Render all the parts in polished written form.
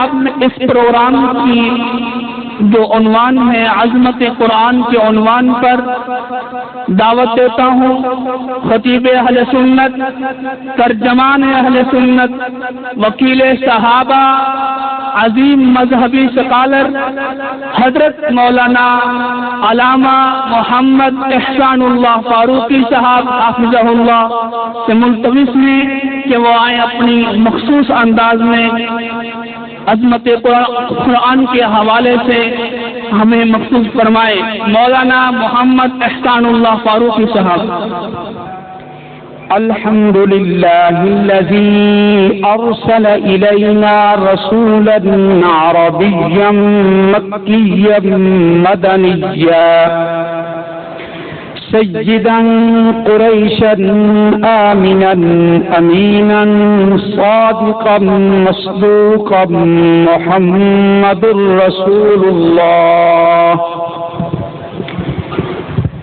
اب اس پروگرام کی جو عنوان ہے عظمت قرآن کے عنوان پر دعوت دیتا ہوں خطیب اہل سنت، ترجمان اہل سنت، وکیل صحابہ، عظیم مذہبی سکالر حضرت مولانا علامہ محمد احسان اللہ فاروقی صاحب حافظہ اللہ سے ملتمس ہیں کہ وہ آئیں اپنی مخصوص انداز میں عظمت قرآن کے حوالے سے ہمیں مخصوص فرمائے۔ مولانا محمد احسان اللہ فاروقی صاحب۔ الحمد لله الذي أرسل إلينا رسولا عربيا مكيا مدنيا سيدا قريشا آمنا أمينا صادقا مصدوقا محمد رسول الله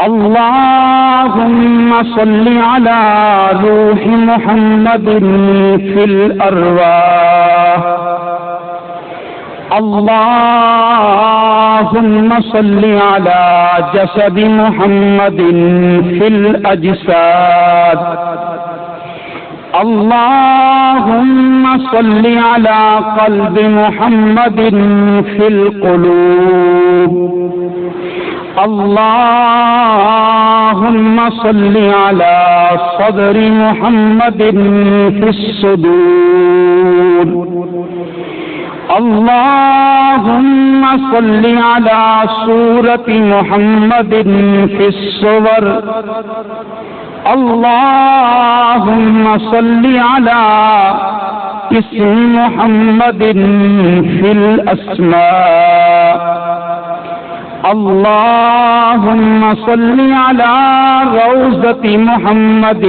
اللهم صل على روح محمد في الأرواح اللهم صل على جسد محمد في الأجساد اللهم صل على قلب محمد في القلوب اللهم صل على صدر محمد في الصدور اللهم صل على صورة محمد في الصور اللهم صل على اسم محمد في الأسماء اللهم صل على روضة محمد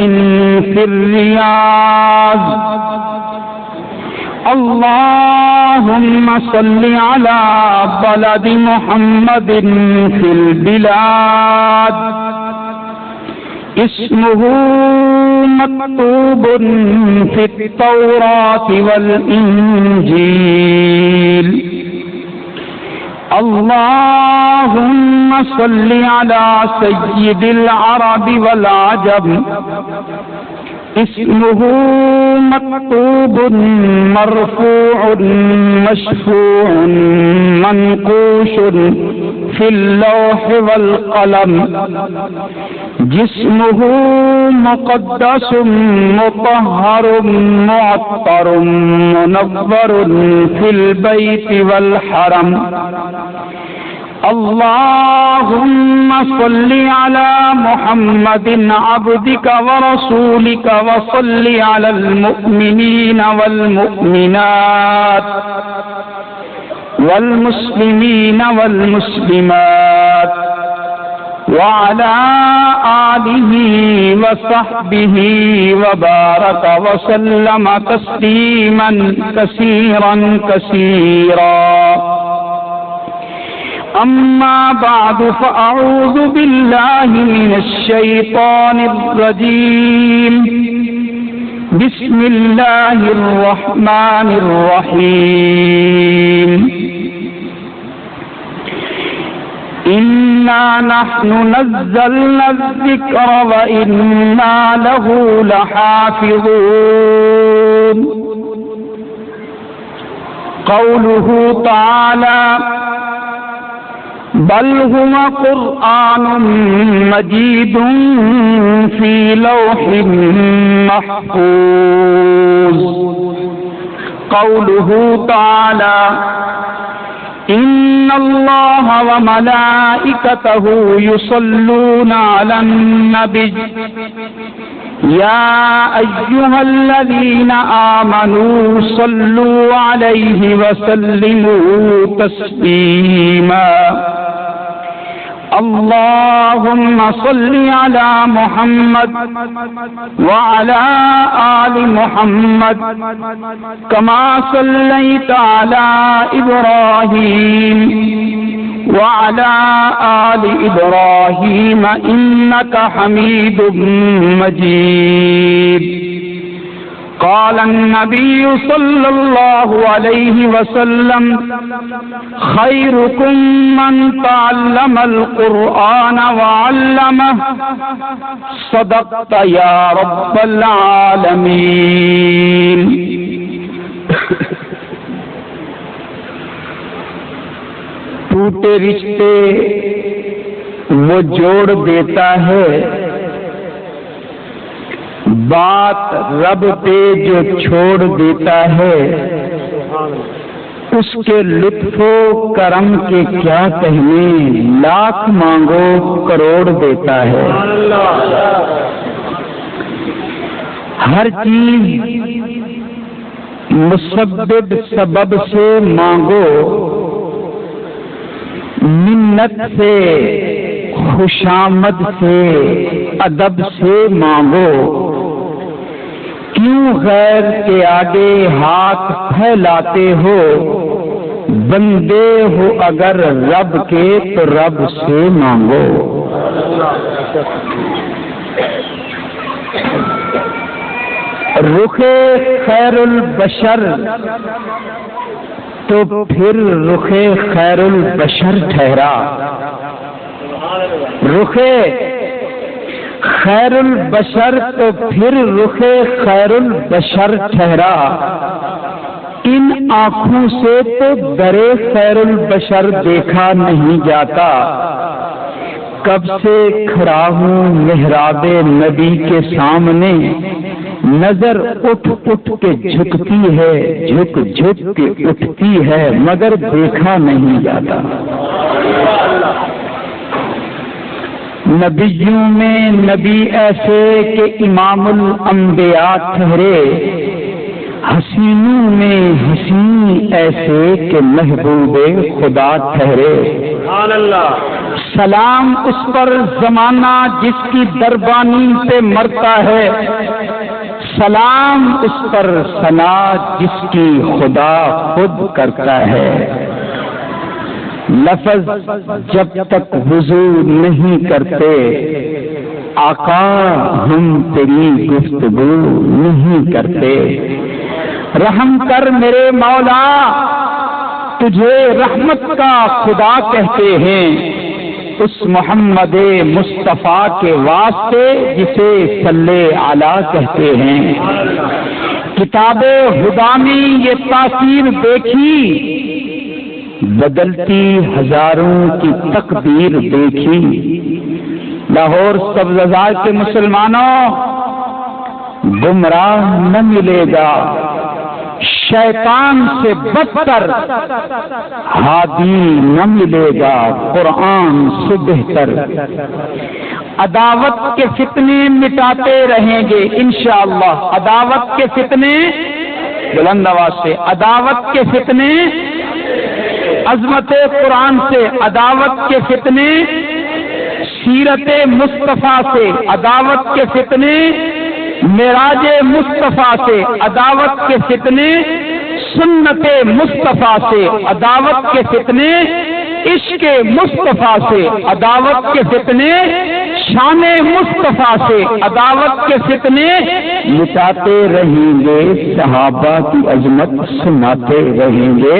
في الرياض اللهم صل على بلد محمد في البلاد اسمه مكتوب في التوراة والإنجيل اللهم صل على سيد العرب والعجم اسمه مكتوب مرفوع مشفوع منقوش في اللوح والقلم جسمه مقدس مطهر معطر منور في البيت والحرم اللهم صل على محمد عبدك ورسولك وصل على المؤمنين والمؤمنات والمسلمين والمسلمات وعلى آله وصحبه وبارك وسلم تسليما كثيرا كثيرا أما بعد فأعوذ بالله من الشيطان الرجيم بسم الله الرحمن الرحيم إنا نحن نزلنا الذكر وإنا له لحافظون قوله تعالى بل هو قرآن مجيد في لوح محفوظ قوله تعالى إن الله وملائكته يصلون على النبي يا أيها الذين آمنوا صلوا عليه وسلموا تسليما اللهم صل على محمد وعلى آل محمد كما صليت على إبراهيم وعلى آل إبراهيم إنك حميد مجيد قال النبي صلى الله عليه وسلم خيركم من تعلم القرآن وعلمه صدقت يا رب العالمين. ٹوٹے رشتے وہ جوڑ دیتا ہے، بات رب پہ جو چھوڑ دیتا ہے، اس کے لطف و کرم کے کیا کہنے، لاکھ مانگو کروڑ دیتا ہے. ہر چیز مسبب سبب سے مانگو، منت سے خوشامد سے ادب سے مانگو، کیوں غیر کے آگے ہاتھ پھیلاتے ہو، بندے ہو اگر رب کے تو رب سے مانگو. رخ خیر البشر تو پھر رخ خیر البشر ٹھہرا، رخ خیر البشر تو پھر رخ خیر البشر ٹھہرا، ان آنکھوں سے تو در خیر البشر دیکھا نہیں جاتا. کب سے کھڑا ہوں محراب نبی کے سامنے، نظر اٹھ اٹھ کے جھکتی ہے، جھک جھک کے اٹھتی ہے، مگر دیکھا نہیں جاتا. نبیوں میں نبی ایسے کہ امام الانبیاء ٹھہرے، حسینوں میں حسین ایسے کہ محبوب خدا ٹھہرے. سلام اس پر زمانہ جس کی دربانی پہ مرتا ہے، سلام اس پر ثنا جس کی خدا خود کرتا ہے. لفظ جب تک وضو نہیں کرتے، آقا ہم تیری گفتگو نہیں کرتے. رحم کر میرے مولا، تجھے رحمت کا خدا کہتے ہیں، اس محمد مصطفیٰ کے واسطے جسے صلی علی کہتے ہیں. کتاب ہدی میں یہ تاثیر دیکھی، بدلتی ہزاروں کی تقدیر دیکھی. لاہور سبززار کے مسلمانوں، گمراہ نہ ملے گا، شیطان سے بدتر ہادی نہ ملے گا، قرآن سے بہتر. عداوت کے فتنے مٹاتے رہیں گے انشاءاللہ. عداوت کے فتنے، بلند آواز سے، عداوت کے فتنے عظمت قرآن سے، عداوت کے فتنے سیرت مصطفیٰ سے، عداوت کے فتنے معراج مصطفیٰ سے، عداوت کے فتنے سنت مصطفیٰ سے، عداوت کے فتنے عشق مصطفیٰ سے، عداوت کے فتنے شان مصطفیٰ سے، عداوت کے فتنے مٹاتے رہیں گے، صحابہ کی عظمت سناتے رہیں گے.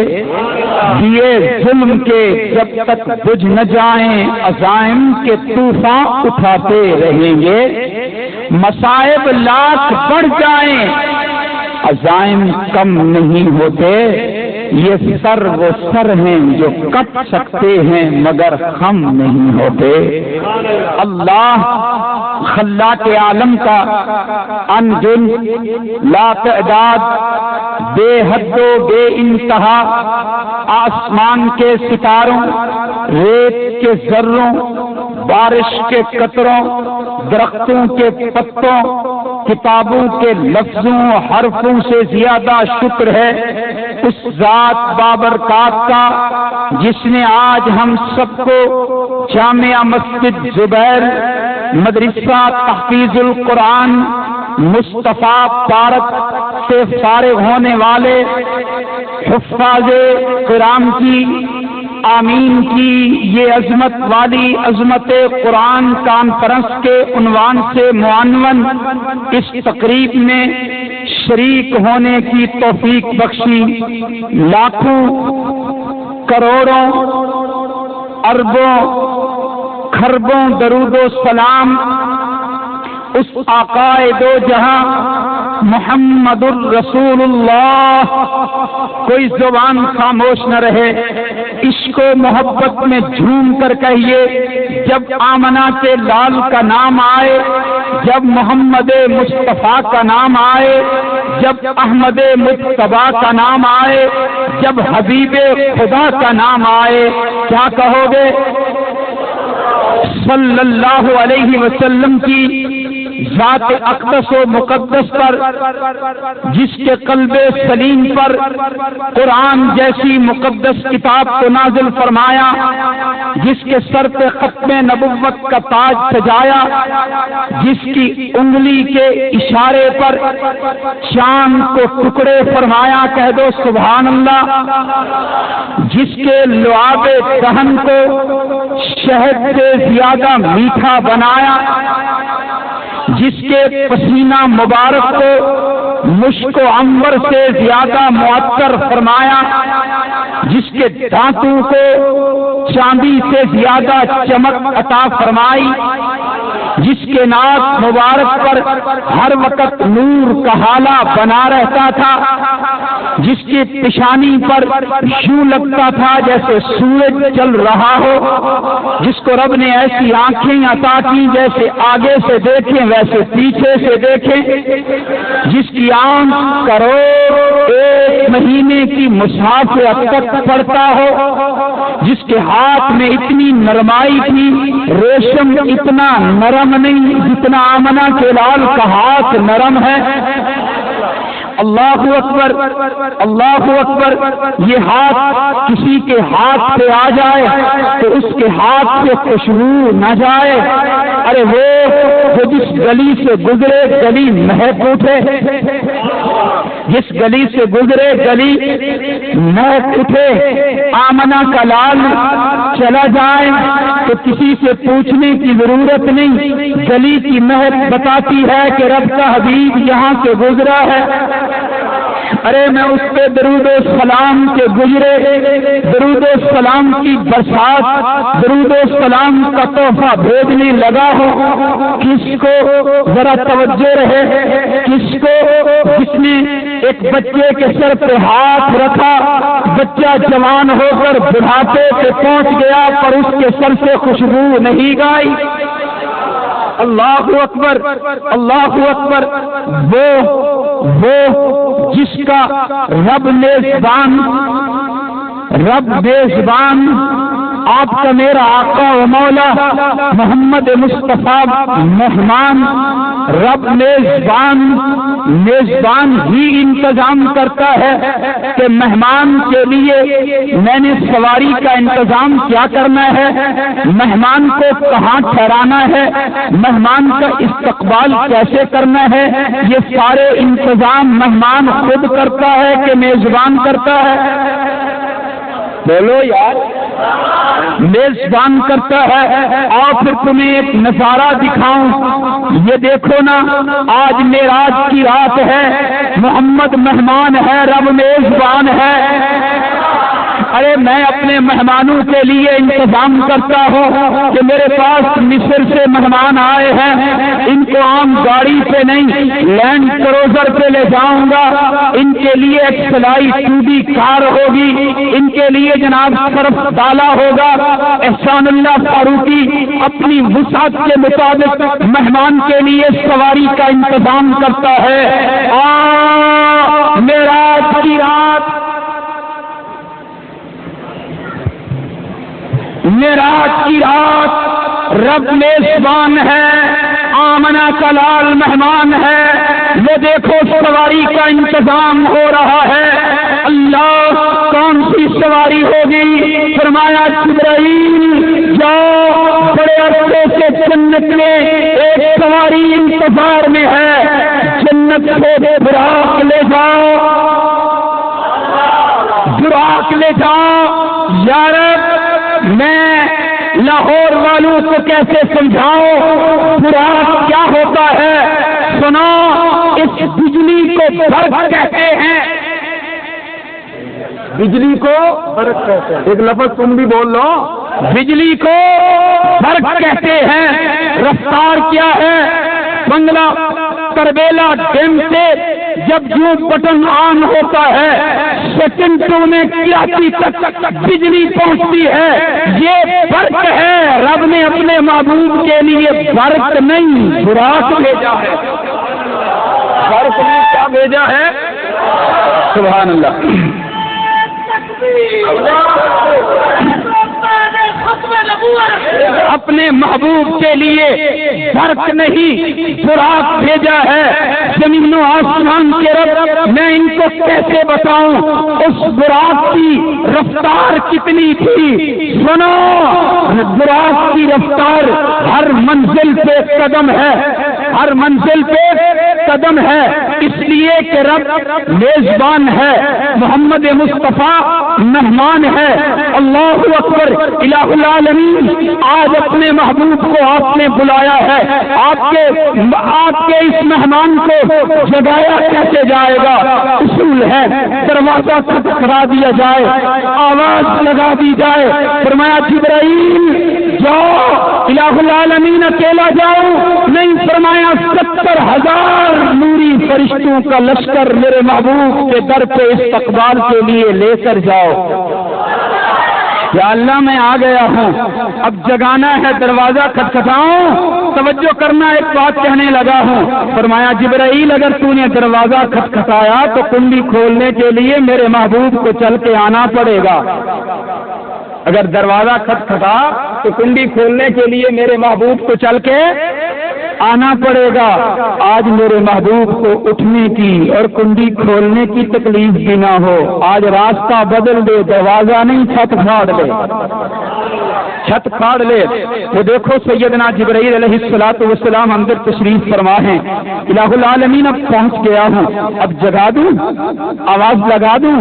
دیے ظلم کے جب تک بجھ نہ جائیں، عزائم کے طوفان اٹھاتے رہیں گے. مصائب لاکھ بڑھ جائیں، عزائم کم نہیں ہوتے. یہ سر وہ سر ہیں جو کٹ سکتے ہیں مگر خم نہیں ہوتے. اللہ خلاق عالم کا انجن لا تعداد، بے حد و بے انتہا، آسمان کے ستاروں، ریت کے ذروں، بارش کے قطروں، درختوں کے پتوں، کتابوں کے لفظوں حرفوں سے زیادہ شکر ہے اس ذات بابرکات کا جس نے آج ہم سب کو جامعہ مسجد زبیر، مدرسہ تحفیظ القرآن مصطفیٰ پارک سے فارغ ہونے والے حفاظ کرام کی آمین کی یہ عظمت والی عظمت قرآن کانفرنس کے عنوان سے معنون اس تقریب میں شریک ہونے کی توفیق بخشی، لاکھوں کروڑوں اربوں خربوں درود و سلام اس آقائے دو جہاں محمد الرسول اللہ، کوئی زبان خاموش نہ رہے، عشق و محبت میں جھوم کر کہیے، جب آمنہ کے لال کا نام آئے، جب محمد مصطفیٰ کا نام آئے، جب احمد مجتبیٰ کا نام آئے، جب حبیب خدا کا نام آئے، کیا کہو گے؟ صلی اللہ علیہ وسلم کی ذات اقدس و مقدس پر، جس کے قلب سلیم پر قرآن جیسی مقدس کتاب کو نازل فرمایا، جس کے سر پہ ختم نبوت کا تاج سجایا، جس کی انگلی کے اشارے پر چاند کو ٹکڑے فرمایا، کہہ دو سبحان اللہ، جس کے لعاب دہن کو شہد سے زیادہ میٹھا بنایا، جس کے پسینہ مبارک کو مشک و عنبر سے زیادہ معطر فرمایا، جس کے دانتوں کو چاندی سے زیادہ چمک عطا فرمائی، جس کے ناک مبارک پر ہر وقت نور کا حالہ بنا رہتا تھا، جس کی پیشانی پر یوں لگتا تھا جیسے سورج چل رہا ہو، جس کو رب نے ایسی آنکھیں عطا کی جیسے آگے سے دیکھیں ویسے پیچھے سے دیکھیں، جس کی آنکھ کروڑ ایک مہینے کی مسافر تک پڑتا ہو، جس کے ہاتھ میں اتنی نرمائی تھی، ریشم اتنا نرم نہیں جتنا آمنہ کے لال کا ہاتھ نرم ہے۔ اللہ اکبر، اللہ اکبر۔ یہ ہاتھ کسی کے ہاتھ سے آ جائے تو اس کے ہاتھ سے خوشبو نہ جائے، ارے وہ جس گلی سے گزرے گلی مہک اٹھے، جس گلی سے گزرے گلی مہک اٹھے، آمنہ کا لال چلا جائے تو کسی سے پوچھنے کی ضرورت نہیں، گلی کی مہک بتاتی ہے کہ رب کا حبیب یہاں سے گزرا ہے۔ ارے میں اس پہ درود و سلام کے گزرے، درود و سلام کی برسات، درود و سلام کا تحفہ بھیجنے لگا ہوں، کس کو ذرا توجہ رہے، کس کو؟ جس نے ایک بچے کے سر پہ ہاتھ رکھا، بچہ جوان ہو کر بڑھاپے پہ پہنچ گیا پر اس کے سر سے خوشبو نہیں گئی۔ اللہ اکبر، اللہ اکبر۔ وہ جس کا رب میزبان آپ کا میرا آقا و مولا محمد مصطفیٰ مہمان، رب میزبان ہی انتظام کرتا ہے کہ مہمان کے لیے میں نے سواری کا انتظام کیا کرنا ہے، مہمان کو کہاں ٹھہرانا ہے، مہمان کا استقبال کیسے کرنا ہے، یہ سارے انتظام مہمان خود کرتا ہے کہ میزبان کرتا ہے؟ بولو یار، میزبان کرتا ہے۔ اور پھر تمہیں ایک نظارہ دکھاؤں، یہ دیکھو نا، آج معراج کی رات ہے، محمد مہمان ہے، رب میزبان ہے۔ ارے میں اپنے مہمانوں کے لیے انتظام کرتا ہوں کہ میرے پاس مصر سے مہمان آئے ہیں، ان کو عام گاڑی پہ نہیں لینڈ کروزر پہ لے جاؤں گا، ان کے لیے ایک سلائی 2D کار ہوگی، ان کے لیے جناب صرف ڈالا ہوگا۔ احسان اللہ فاروقی اپنی وسعت کے مطابق مہمان کے لیے سواری کا انتظام کرتا ہے۔ معراج کی رات، معراج کی رات، رب میزبان ہے، آمنہ کا لال مہمان ہے، وہ دیکھو سواری کا انتظام ہو رہا ہے۔ اللہ کون سی سواری ہوگی؟ فرمایا جبرائیل جاؤ، بڑے عرصے سے جنت میں ایک سواری انتظار میں ہے، جنت سے براق لے جاؤ، براق لے جاؤ۔ یار میں لاہور والوں کو کیسے سمجھاؤں براق کیا ہوتا ہے؟ سنو، اس بجلی کو برق کہتے ہیں. بجلی کو برق کہتے ہیں. ایک لفظ تم بھی بول لو. بجلی کو برق کہتے ہیں. رفتار کیا ہے؟ بنگلہ تربیلا ڈیم سے جب جو بٹن آن ہوتا ہے سیکنڈوں میں کراچی تک بجلی پہنچتی ہے. یہ برق ہے. رب نے اپنے محبوب کے لیے برق نہیں براق بھیجا ہے. برق نے کیا بھیجا ہے؟ سبحان اللہ. اپنے محبوب کے لیے برق نہیں براق بھیجا ہے. زمین و آسمان کے رب میں ان کو کیسے بتاؤں اس براق کی رفتار کتنی تھی. سنو, براق کی رفتار ہر منزل پہ قدم ہے. ہر منزل پہ قدم ہے. اس لیے کہ رب میزبان ہے, محمد مصطفیٰ مہمان ہے. اللہ اکبر. الہ العالمین آج اپنے محبوب کو آپ نے بلایا ہے. آپ کے اس مہمان کو جگایا کیسے جائے گا؟ اصول ہے دروازہ کھٹکھٹا دیا جائے, آواز لگا دی جائے. فرمایا جبرائیل جاؤ. الہ العالمین اکیلا جاؤ نہیں, فرمایا 70,000 نوری فرشتوں کا لشکر میرے محبوب کے در پہ استقبال کے لیے لے کر جاؤ. یا اللہ میں آ گیا ہوں, اب جگانا ہے, دروازہ کھٹکھٹاؤں. توجہ کرنا, ایک بات کہنے لگا ہوں. فرمایا جبرائیل اگر تو نے دروازہ کھٹکھٹایا تو کنڈی کھولنے کے لیے میرے محبوب کو چل کے آنا پڑے گا. اگر دروازہ کھٹکھٹا تو کنڈی کھولنے کے لیے میرے محبوب کو چل کے آنا پڑے گا. آج میرے محبوب کو اٹھنے کی اور کنڈی کھولنے کی تکلیف بھی نہ ہو. آج راستہ بدل دے, دروازہ نہیں چھت پھاڑ لے. چھت پھاڑ لے. وہ دیکھو سیدنا جبرائیل علیہ الصلوۃ والسلام اندر تشریف فرما ہیں. الہ العالمین اب پہنچ گیا ہوں, اب جگا دوں, آواز لگا دوں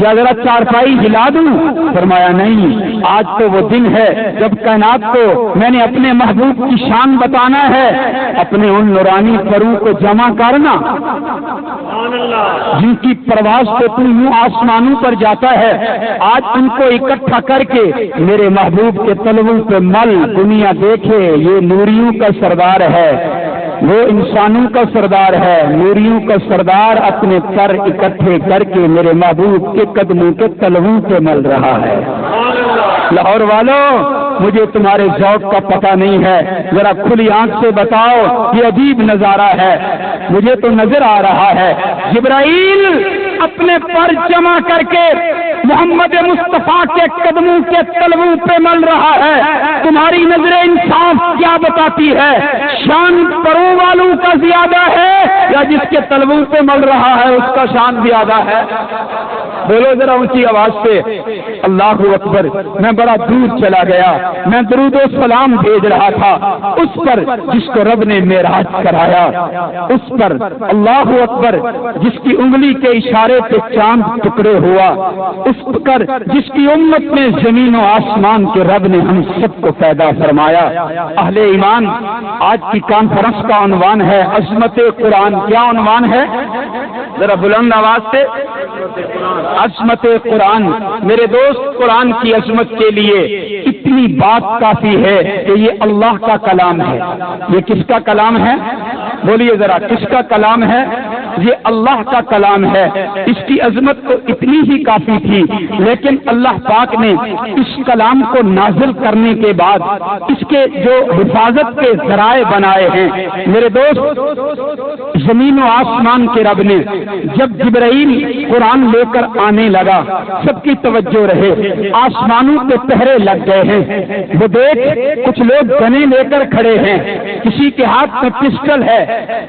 یا ذرا چارپائی ہلا دوں؟ فرمایا نہیں, آج تو وہ دن ہے جب کائنات کو میں نے اپنے محبوب کی شان بتانا ہے. اپنے ان نورانی پروں کو جمع کرنا جن کی پرواز سے تو یوں آسمانوں پر جاتا ہے. آج ان کو اکٹھا کر کے میرے محبوب کے طلبوں پہ مل. دنیا دیکھے یہ نوریوں کا سردار ہے, وہ انسانوں کا سردار ہے. نوریوں کا سردار اپنے پر اکٹھے کر کے میرے محبوب کے قدموں کے طلبوں پہ مل رہا ہے. لاہور والوں, مجھے تمہارے ذوق کا پتہ نہیں ہے, ذرا کھلی آنکھ سے بتاؤ. یہ عجیب نظارہ ہے, مجھے تو نظر آ رہا ہے. جبرائیل اپنے پر جمع کر کے محمد مصطفیٰ کے قدموں کے طلبوں پہ مل رہا ہے. تمہاری نظر انصاف کیا بتاتی ہے؟ شان پروں والوں کا زیادہ ہے یا جس کے طلبوں پہ مل رہا ہے اس کا شان زیادہ ہے؟ بولو ذرا اونچی آواز سے. اللہ اکبر. میں بڑا دور چلا گیا, میں درود و سلام بھیج رہا تھا اس پر جس کو رب نے معراج کرایا, اس پر اللہ اکبر جس کی انگلی کے اشارے پہ چاند ٹکڑے ہوا, اس پر جس کی امت میں زمین و آسمان کے رب نے ہم سب کو پیدا فرمایا. اہل ایمان, آج کی کانفرنس کا عنوان ہے عظمت قرآن. کیا عنوان ہے؟ ذرا بلند آواز سے. عظمت قرآن. میرے دوست, قرآن کی عظمت کے لیے اتنی بات کافی ہے کہ یہ اللہ کا کلام ہے. یہ کس کا کلام ہے؟ بولیے ذرا, کس کا کلام ہے؟ یہ اللہ کا کلام ہے. اس کی عظمت تو اتنی ہی کافی تھی, لیکن اللہ پاک نے اس کلام کو نازل کرنے کے بعد اس کے جو حفاظت کے ذرائع بنائے ہیں. میرے دوست, زمین و آسمان کے رب نے جب جبرائیل قرآن لے کر آنے لگا, سب کی توجہ رہے, آسمانوں پہ پہرے لگ گئے ہیں. وہ دیکھ کچھ لوگ گنے لے کر کھڑے ہیں, کسی کے ہاتھ میں پسٹل ہے,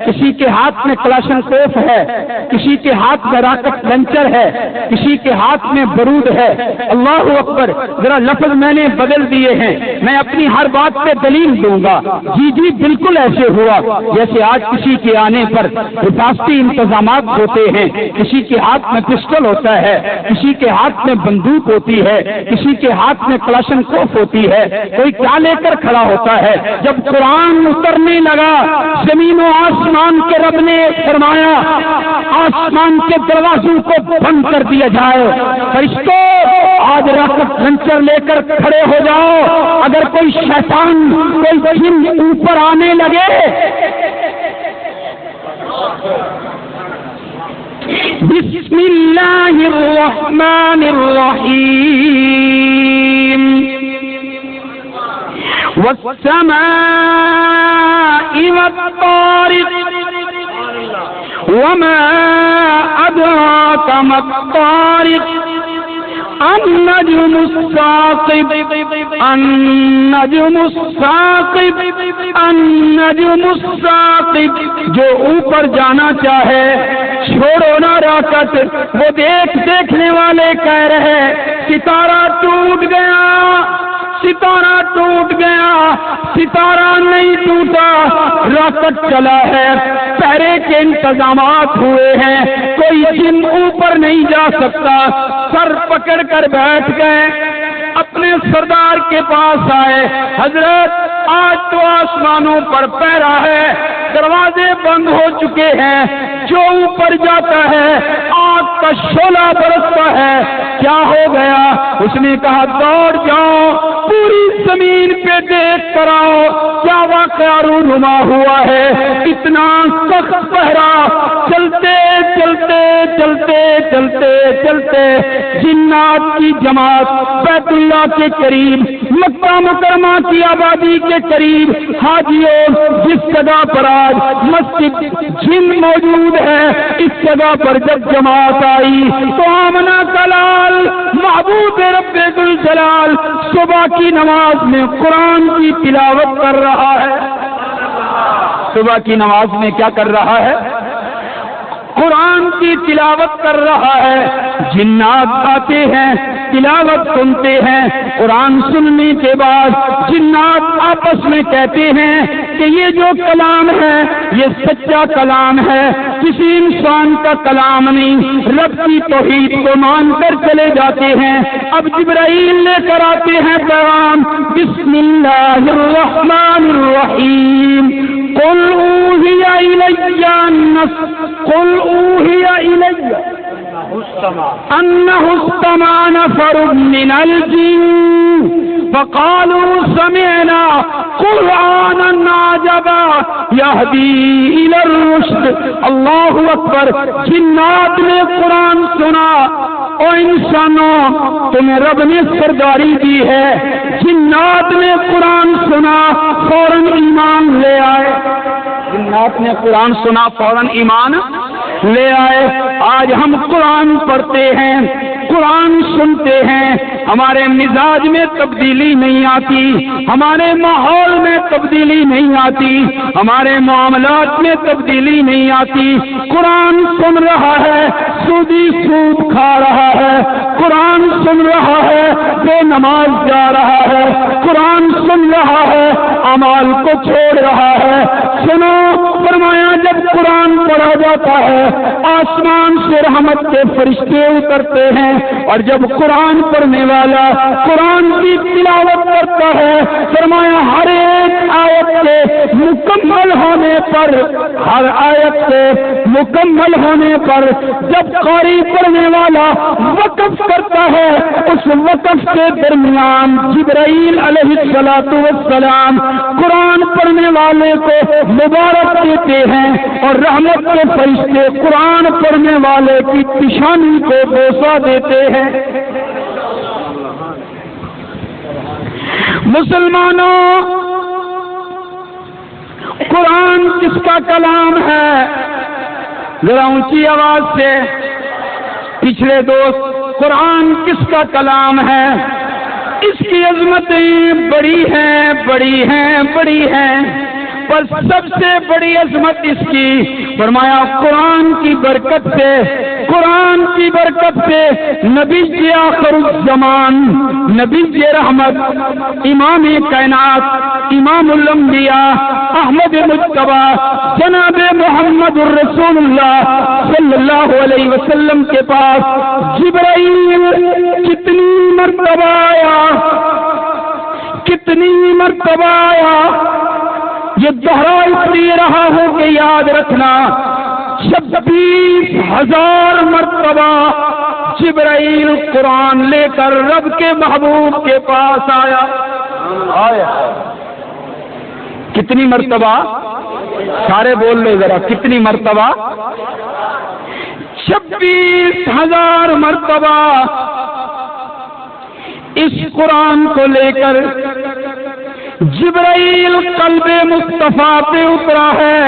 کسی کے ہاتھ میں کلاشن کوف ہے، کسی کے ہاتھ میں راکٹ لانچر ہے، کسی کے ہاتھ میں بارود ہے۔ اللہ اکبر، ذرا لفظ میں نے بدل دیے ہیں، میں اپنی ہر بات پہ دلیل دوں گا۔ جی جی بالکل ایسے ہوا جیسے آج کسی کے آنے پر حفاظتی انتظامات ہوتے ہیں، کسی کے ہاتھ میں پسٹل ہوتا ہے، کسی کے ہاتھ میں بندوق ہوتی ہے، کسی کے ہاتھ میں کلاشنکوف ہوتی ہے، کوئی کیا لے کر کھڑا ہوتا ہے۔ جب قرآن اترنے لگا، زمین و آسمان کے رب نے فرمایا آسمان کے دروازوں کو بند کر دیا جائے، فرشتوں آج راکٹ لانچر لے کر کھڑے ہو جاؤ، اگر کوئی شیطان کوئی جن اوپر آنے لگے بسم اللہ الرحمن الرحیم والسماء والطارق وما أدراك ما الطارق النجم الثاقب النجم الثاقب النجم الثاقب۔ جو اوپر جانا چاہے چھوڑو نہ راکٹ، وہ دیکھنے والے کہہ رہے ستارہ ٹوٹ گیا، ستارہ ٹوٹ گیا، ستارہ نہیں ٹوٹا، راکٹ چلا ہے، پہرے کے انتظامات ہوئے ہیں، کوئی جن اوپر نہیں جا سکتا۔ سر پکڑ کر بیٹھ گئے، اپنے سردار کے پاس آئے، حضرت آج تو آسمانوں پر پہرا ہے، دروازے بند ہو چکے ہیں، جو اوپر جاتا ہے آگ کا شعلہ برستا ہے، کیا ہو گیا؟ اس نے کہا دوڑ جاؤ، پوری زمین پہ دیکھ کر آؤ کیا واقعہ رونما ہوا ہے۔ اتنا سخت پہرا، چلتے چلتے چلتے چلتے چلتے جنات کی جماعت بیت اللہ کے قریب، مکہ مکرمہ کی آبادی کے قریب، حاجیوں جس جگہ پر آج مسجد جن موجود ہے، اس جگہ پر جب جماعت آئی تو آمنہ کا لال محبوب رب ذوالجلال صبح کی نماز میں قرآن کی تلاوت کر رہا ہے۔ صبح کی نماز میں کیا کر رہا ہے؟ قرآن کی تلاوت کر رہا ہے۔ جنات آتے ہیں، تلاوت سنتے ہیں، قرآن سننے کے بعد جنات آپس میں کہتے ہیں کہ یہ جو کلام ہے یہ سچا کلام ہے، کسی انسان کا کلام نہیں، رب کی توحید کو مان کر چلے جاتے ہیں۔ اب جبرائیل لے کر آتے ہیں پیغام، بسم اللہ الرحمن الرحیم، قل اوحی الی قل اوحی الی انہ استمع نفر من الجن فقالوا سمعنا قرآنا عجبا یہدی الی الرشد۔ اللہ اکبر، جنات نے قرآن سنا۔ او انسانوں، تمہیں رب نے سرداری دی ہے، جنات نے قرآن سنا فوراً ایمان لے آئے۔ جنات نے قرآن سنا فوراً ایمان لے آئے۔ آج ہم قرآن پڑھتے ہیں، قرآن سنتے ہیں، ہمارے مزاج میں تبدیلی نہیں آتی، ہمارے ماحول میں تبدیلی نہیں آتی، ہمارے معاملات میں تبدیلی نہیں آتی۔ قرآن سن رہا ہے، سودی سود کھا رہا ہے، قرآن سن رہا ہے، بے نماز جا رہا ہے، قرآن سن رہا ہے، اعمال کو چھوڑ رہا ہے۔ سنو، فرمایا جب قرآن پڑھا جاتا ہے آسمان سے رحمت کے فرشتے اترتے ہیں، اور جب قرآن پڑھنے والا قرآن کی تلاوت کرتا ہے، فرمایا ہر ایک آیت کے مکمل ہونے پر، ہر آیت کے مکمل ہونے پر جب قاری پڑھنے والا وقف کرتا ہے، اس وقف کے درمیان جبرائیل علیہ السلام قرآن پڑھنے والے کو مبارک دیتے ہیں، اور رحمت کے فرشتے قرآن پڑھنے والے کی پیشانی کو بوسہ دیتے ہیں۔ مسلمانوں، قرآن کس کا کلام ہے؟ ذرا اونچی آواز سے پچھلے دوست، قرآن کس کا کلام ہے؟ اس کی عظمتیں بڑی ہیں، بڑی ہیں، بڑی ہیں۔ بس سب سے بڑی عظمت اس کی فرمایا قرآن کی برکت سے، قرآن کی برکت سے نبی آخر الزمان، نبی رحمت، امام کائنات، امام الانبیاء، احمد مجتبی، جناب محمد الرسول اللہ صلی اللہ علیہ وسلم کے پاس جبرائیل کتنی مرتبہ آیا، کتنی مرتبہ آیا؟ یہ دوہرا اس لیے رہا ہو کہ یاد رکھنا 26,000 مرتبہ جبرائیل قرآن لے کر رب کے محبوب کے پاس آیا۔ کتنی مرتبہ؟ سارے بول لو ذرا، کتنی مرتبہ؟ 26,000 مرتبہ اس قرآن کو لے کر جبرائیل قلب مصطفیٰ پہ اترا ہے۔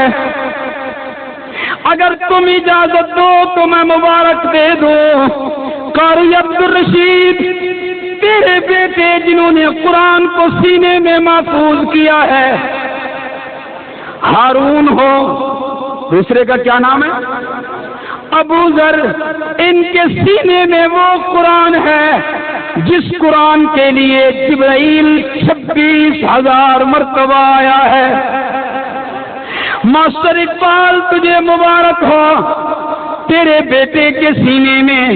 اگر تم اجازت دو تو میں مبارک دے دوں، قاری عبدالرشید تیرے بیٹے جنہوں نے قرآن کو سینے میں محفوظ کیا ہے، ہارون ہو، دوسرے کا کیا نام ہے؟ ابو ذر، ان کے سینے میں وہ قرآن ہے جس قرآن کے لیے جبرائیل 26,000 مرتبہ آیا ہے۔ ماسٹر اقبال تجھے مبارک ہو، تیرے بیٹے کے سینے میں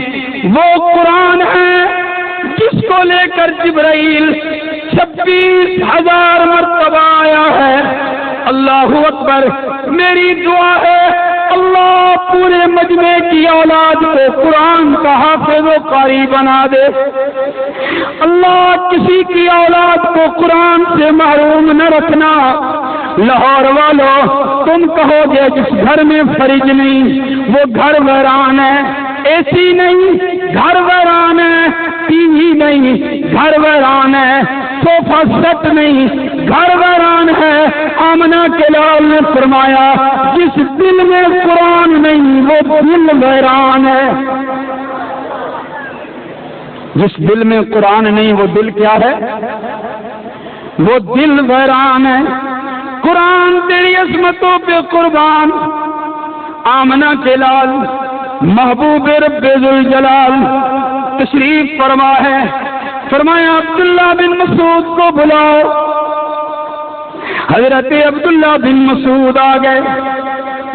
وہ قرآن ہے جس کو لے کر جبرائیل 26,000 مرتبہ آیا ہے۔ اللہ اکبر، میری دعا ہے اللہ پورے مجمع کی اولاد کو قرآن کا حافظ و قاری بنا دے، اللہ کسی کی اولاد کو قرآن سے محروم نہ رکھنا۔ لاہور والوں، تم کہو گے جس گھر میں فریج نہیں وہ گھر ویران ہے، اے سی نہیں گھر ویران ہے، ٹی وی نہیں گھر ویران ہے، صوفہ سیٹ نہیں گھر ویران ہے۔ آمنہ کے لال نے فرمایا جس دل میں قرآن نہیں وہ دل ویران ہے۔ جس دل میں قرآن نہیں وہ دل کیا ہے؟ وہ دل ویران ہے۔ قرآن تیری عظمتوں پہ قربان۔ آمنہ کے لال محبوب رب ذوالجلال تشریف فرما ہے، فرمایا عبداللہ بن مسعود کو بلاؤ۔ حضرت عبداللہ بن مسعود آ گئے،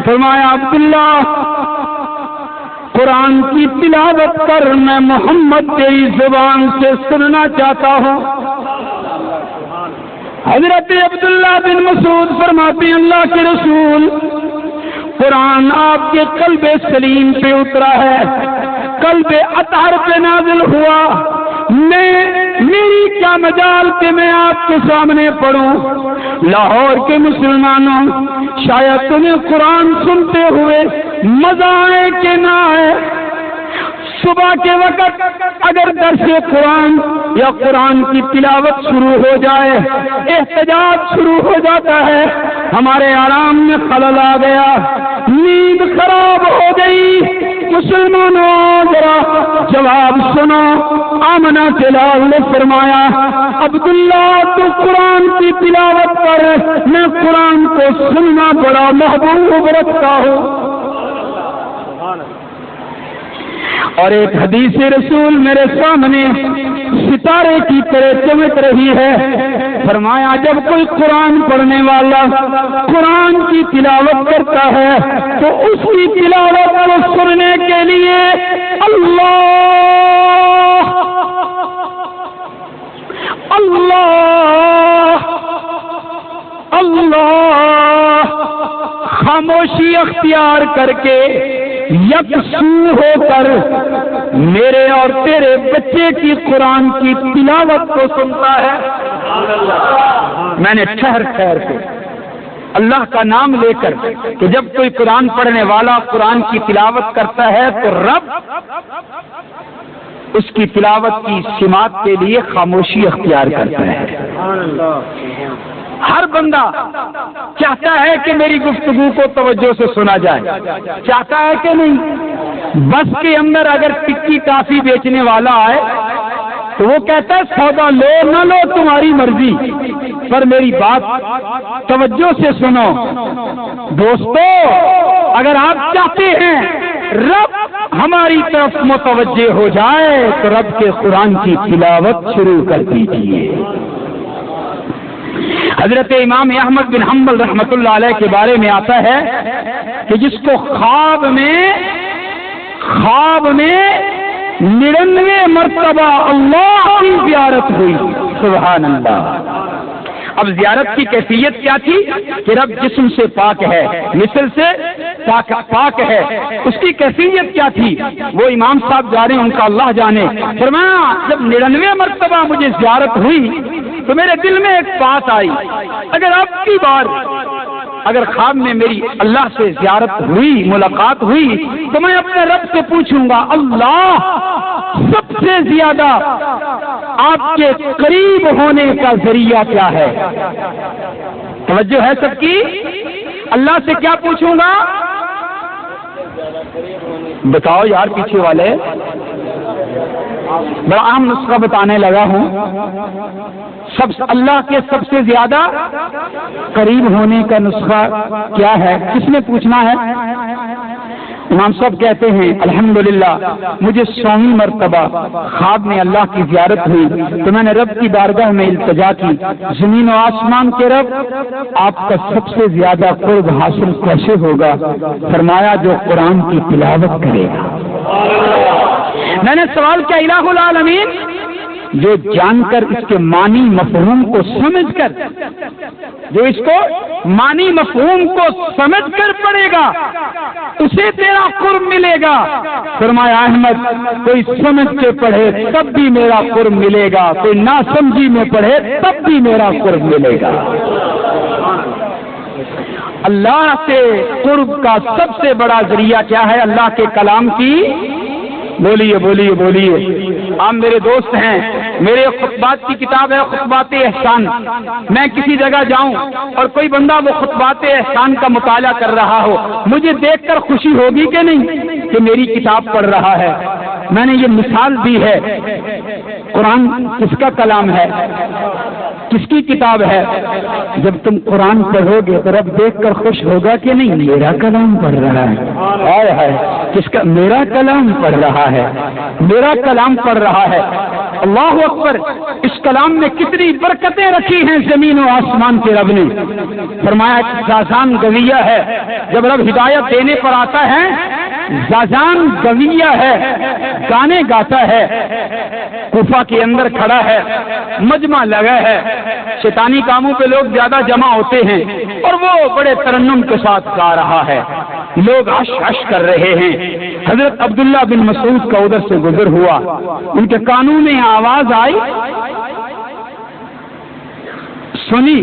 فرمایا عبداللہ قرآن کی تلاوت کر، میں محمد تیری زبان سے سننا چاہتا ہوں۔ حضرت عبداللہ بن مسعود فرماتے ہیں اللہ کے رسول، قرآن آپ کے قلب سلیم پہ اترا ہے، قلب اطہر پہ نازل ہوا، میری کیا مجال کہ میں آپ کے سامنے پڑھوں۔ لاہور کے مسلمانوں، شاید تمہیں قرآن سنتے ہوئے مزہ آئے کہ نہ آئے، صبح کے وقت اگر درس قرآن یا قرآن کی تلاوت شروع ہو جائے، احتجاج شروع ہو جاتا ہے، ہمارے آرام میں خلل آ گیا، نیند خراب ہو گئی۔ مسلمانوں ذرا جواب سنو۔ آمنہ کے لال نے فرمایا عبداللہ تو قرآن کی تلاوت پر، میں قرآن کو سننا بڑا محبوب رکھتا ہوں۔ اور ایک حدیث رسول میرے سامنے ستارے کی طرح چمک رہی ہے، فرمایا جب کوئی قرآن پڑھنے والا قرآن کی تلاوت کرتا ہے تو اس کی تلاوت کو سننے کے لیے اللہ اللہ اللہ خاموشی اختیار کر کے یکسو ہو کر میرے اور تیرے بچے کی قرآن کی تلاوت کو سنتا ہے۔ میں نے ٹھہر ٹھہر کے اللہ کا نام لے کر کہ جب کوئی قرآن پڑھنے والا قرآن کی تلاوت کرتا ہے تو رب اس کی تلاوت کی سماعت کے لیے خاموشی اختیار کرتا ہے۔ ہر بندہ چاہتا ہے کہ میری گفتگو کو توجہ سے سنا جائے، چاہتا ہے کہ نہیں؟ بس کے اندر اگر ٹکی ٹافی بیچنے والا آئے تو وہ کہتا ہے سودا لو نہ لو تمہاری مرضی، پر میری بات توجہ سے سنو دوستو، اگر آپ چاہتے ہیں رب ہماری طرف متوجہ ہو جائے تو رب کے قرآن کی تلاوت شروع کر دیجیے۔ حضرت امام احمد بن حنبل رحمۃ اللہ علیہ کے بارے میں آتا ہے کہ جس کو خواب میں 99 مرتبہ اللہ کی زیارت ہوئی، سبحان اللہ۔ اب زیارت کی کیفیت کیا تھی کہ رب جسم سے پاک ہے، مثل سے پاک ہے، اس کی کیفیت کیا تھی وہ امام صاحب جانے، ان کا اللہ جانے۔ فرمایا جب 99 مرتبہ مجھے زیارت ہوئی تو میرے دل میں ایک بات آئی، اگر اب کی بار اگر خواب میں میری اللہ سے زیارت ہوئی، ملاقات ہوئی، تو میں اپنے رب سے پوچھوں گا اللہ سب سے زیادہ آپ کے قریب ہونے کا ذریعہ کیا ہے؟ توجہ ہے سب کی؟ اللہ سے کیا پوچھوں گا؟ بتاؤ یار پیچھے والے، بڑا اہم نسخہ بتانے لگا ہوں۔ اللہ کے سب سے زیادہ قریب ہونے کا نسخہ کیا ہے؟ کس نے پوچھنا ہے؟ امام صاحب کہتے ہیں الحمدللہ مجھے 100ویں مرتبہ خواب میں اللہ کی زیارت ہوئی تو میں نے رب کی بارگاہ میں التجا کی، زمین و آسمان کے رب آپ کا سب سے زیادہ قرب حاصل کیسے ہوگا؟ فرمایا جو قرآن کی تلاوت کرے گا۔ میں نے سوال کیا الہ العالمین؟ جو جان کر اس کے معنی مفہوم کو سمجھ کر، جو اس کو معنی مفہوم کو سمجھ کر پڑھے گا اسے تیرا قرب ملے گا۔ فرمایا احمد کوئی سمجھ کے پڑھے تب بھی میرا قرب ملے گا، کوئی نہ سمجھی میں پڑھے تب بھی میرا قرب ملے گا۔ اللہ سے قرب کا سب سے بڑا ذریعہ کیا ہے؟ اللہ کے کلام کی بولیے بولیے بولیے۔ آپ میرے دوست ہیں، میرے خطبات کی کتاب ہے خطبات احسان۔ میں کسی جگہ جاؤں اور کوئی بندہ وہ خطبات احسان کا مطالعہ کر رہا ہو، مجھے دیکھ کر خوشی ہوگی کہ نہیں کہ میری کتاب پڑھ رہا ہے؟ میں نے یہ مثال دی ہے، قرآن کس کا کلام ہے؟ کس کی کتاب ہے؟ جب تم قرآن پڑھو گے تو رب دیکھ کر خوش ہوگا کہ نہیں میرا کلام پڑھ رہا ہے؟ کس کا؟ میرا کلام پڑھ رہا ہے، میرا کلام پڑھ رہا ہے۔ اللہ اکبر! اس کلام میں کتنی برکتیں رکھی ہیں زمین و آسمان کے رب نے۔ فرمایا زازان گویہ ہے، جب رب ہدایت دینے پر آتا ہے زازان گویہ ہے، گانے گاتا ہے، کوفہ کے اندر کھڑا ہے، مجمع لگا ہے، شیطانی کاموں پہ لوگ زیادہ جمع ہوتے ہیں اور وہ بڑے ترنم کے ساتھ گا رہا ہے، لوگ عش عش کر رہے ہیں۔ حضرت عبداللہ بن مسعود کا ادھر سے گزر ہوا، ان کے کانوں میں آواز آئی، سنی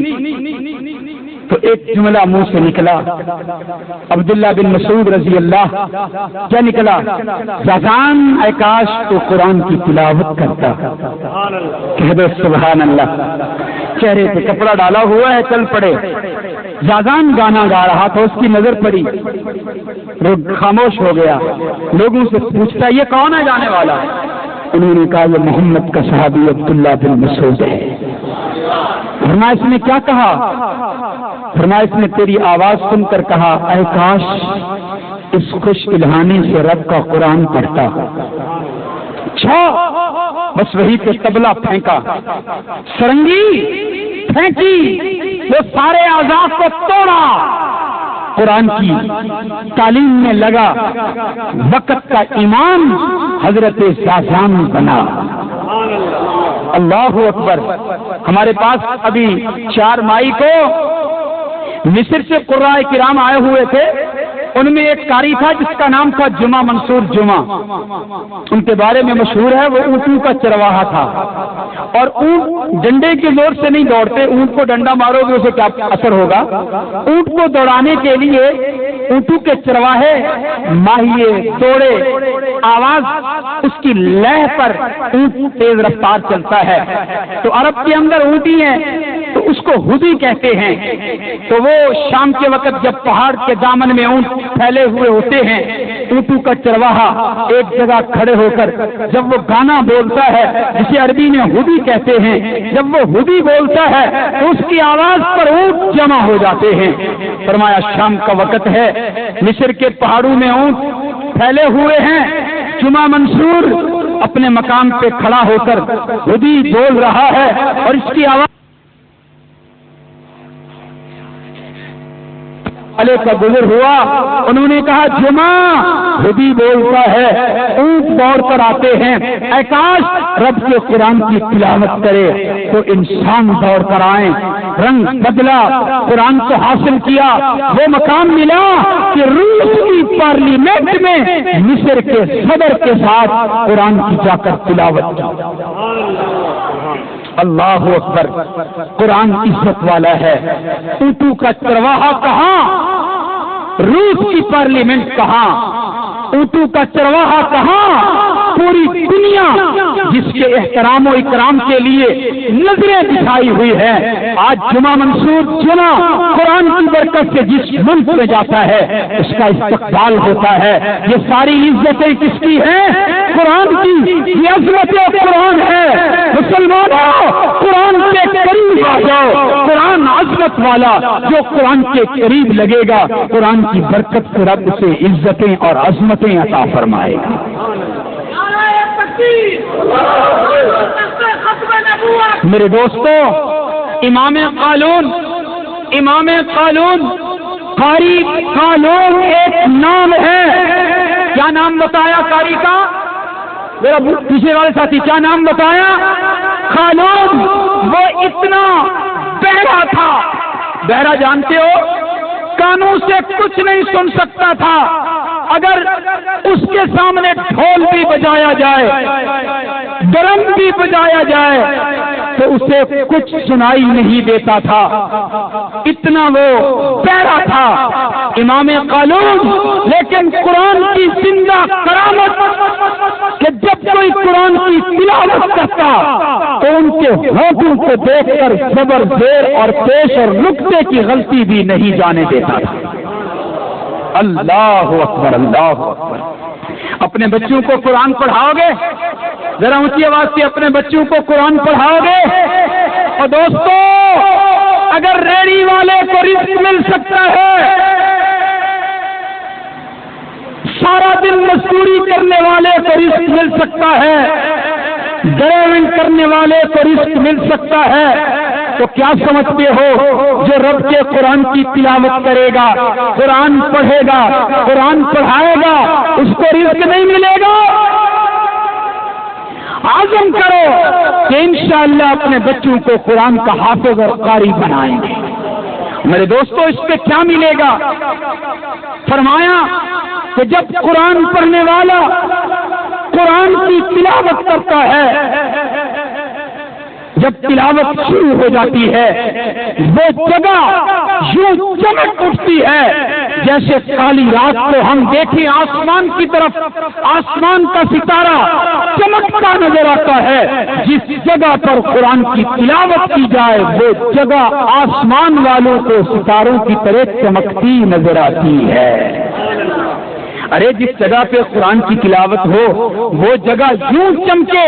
تو ایک جملہ منہ سے نکلا، عبداللہ بن مسعود رضی اللہ، کیا نکلا؟ زازان اے کاش تو قرآن کی تلاوت کرتا۔ کہہ دو سبحان اللہ۔ چہرے پہ کپڑا ڈالا ہوا ہے، چل پڑے، زازان گانا گا رہا تھا، اس کی نظر پڑی، لوگ خاموش ہو گیا، لوگوں سے پوچھتا یہ کون ہے گانے والا؟ انہوں نے کہا یہ محمد کا صحابی عبداللہ بن مسعود ہے۔ فرمایا اس نے کیا کہا؟ فرمایا اس نے تیری آواز سن کر کہا اے کاش اس خوش الہانی سے رب کا قرآن پڑھتا۔ بس وہی پہ طبلہ پھینکا، سرنگی پھینکی، وہ سارے آزاد کو توڑا، قرآن کی تعلیم میں لگا، وقت کا امام حضرت زازان بنا۔ اللہ اکبر! ہمارے پاس ابھی 4 مئی کو مصر سے قرائے کرام آئے ہوئے تھے، ان میں ایک قاری تھا جس کا نام تھا جمعہ منصور جمعہ، ان کے بارے میں مشہور ہے وہ اونٹوں کا چرواہا تھا، اور اونٹ ڈنڈے کے زور سے نہیں دوڑتے، اونٹ کو ڈنڈا مارو گے اسے کیا اثر ہوگا؟ اونٹ کو دوڑانے کے لیے اونٹوں کے چرواہے ماہیے دوڑے، آواز اس کی لہ پر اونٹ تیز رفتار چلتا ہے، تو عرب کے اندر اونٹی ہیں تو اس کو ہدی کہتے ہیں، تو وہ شام کے وقت جب پہاڑ کے دامن میں اونٹ پھیلے ہوئے ہوتے ہیں اونٹوں کا چرواہا ایک جگہ کھڑے ہو کر جب وہ گانا بولتا ہے جسے عربی میں ہدی کہتے ہیں، جب وہ ہدی بولتا ہے تو اس کی آواز پر اونٹ جمع ہو جاتے ہیں۔ فرمایا شام کا وقت ہے، مصر کے پہاڑوں میں اونٹ پھیلے ہوئے ہیں، جمعہ منصور اپنے مقام پہ کھڑا ہو کر ہدی بول رہا ہے اور اس کی آواز والے کا گزر ہوا، انہوں نے کہا جمعہ ہدی بولتا ہے، اونٹ دوڑ کر آتے ہیں، اے کاش رب کے قرآن کی تلاوت کرے تو انسان دوڑ کر آئیں۔ رنگ بدلا، قرآن کو حاصل کیا، وہ مقام ملا کہ روس کی پارلیمنٹ میں مصر کے صدر کے ساتھ قرآن کی جا کر تلاوت کی۔ اللہ اکبر، قرآن عزت والا ہے۔ اونٹوں کا چرواہا کہاں، روس کی پارلیمنٹ کہاں، اونٹوں کا چرواہا کہاں، پوری دنیا جس کے احترام و اکرام کے لیے نظریں دکھائی ہوئی ہے۔ آج جمعہ منصور جمعہ قرآن کی برکت سے جس ملک میں جاتا ہے اس کا استقبال ہوتا ہے۔ یہ ساری عزتیں کس کی ہیں؟ قرآن کی، یہ عظمت قرآن ہے۔ مسلمانوں، قرآن کے قریب آ جاؤ، قرآن عظمت والا، جو قرآن کے قریب لگے گا قرآن کی برکت سے رب اسے عزتیں اور عظمتیں عطا فرمائے گا۔ میرے دوستو، امام قالون قاری قالون ایک نام ہے۔ کیا نام بتایا قاری کا؟ میرا پیچھے والے ساتھی کیا نام بتایا؟ قالون۔ وہ اتنا بہرا تھا، بہرا جانتے ہو، کانوں سے کچھ نہیں سن سکتا تھا، اگر اس کے سامنے ڈھول بھی بجایا جائے، ڈرم بھی بجایا جائے تو اسے کچھ سنائی نہیں دیتا تھا، اتنا وہ بہرا تھا امام قالون۔ لیکن قرآن کی زندہ کرامت کہ جب کوئی قرآن کی تلاوت کرتا تو ان کے ہونٹوں کو دیکھ کر زبر زیر اور پیش اور نقطے کی غلطی بھی نہیں جانے دیتا تھا۔ اللہ اکبر، اللہ اکبر۔ اپنے بچوں کو قرآن پڑھاؤ گے؟ ذرا اونچی آواز سے اپنے بچوں کو قرآن پڑھاؤ گے؟ اور دوستو، اگر ریڑھی والے کو رزق مل سکتا ہے، سارا دن مزدوری کرنے والے کو رزق مل سکتا ہے، ڈرائیونگ کرنے والے کو رزق مل سکتا ہے، تو کیا سمجھتے ہو جو رب کے قرآن کی تلاوت کرے گا، قرآن پڑھے گا، قرآن پڑھائے گا، اس کو رزق نہیں ملے گا؟ عزم کرو کہ انشاءاللہ اپنے بچوں کو قرآن کا حافظ اور قاری بنائیں گے۔ میرے دوستو، اس پہ کیا ملے گا؟ فرمایا کہ جب قرآن پڑھنے والا قرآن کی تلاوت کرتا ہے، جب تلاوت شروع ہو جاتی ہے وہ جگہ یوں چمک اٹھتی ہے جیسے کالی رات کو ہم دیکھیں آسمان کی طرف، آسمان کا ستارہ چمکتا نظر آتا ہے۔ جس جگہ پر قرآن کی تلاوت کی جائے وہ جگہ آسمان والوں کو ستاروں کی طرح چمکتی نظر آتی ہے۔ ارے جس جگہ پہ قرآن کی تلاوت ہو وہ جگہ یوں چمکے،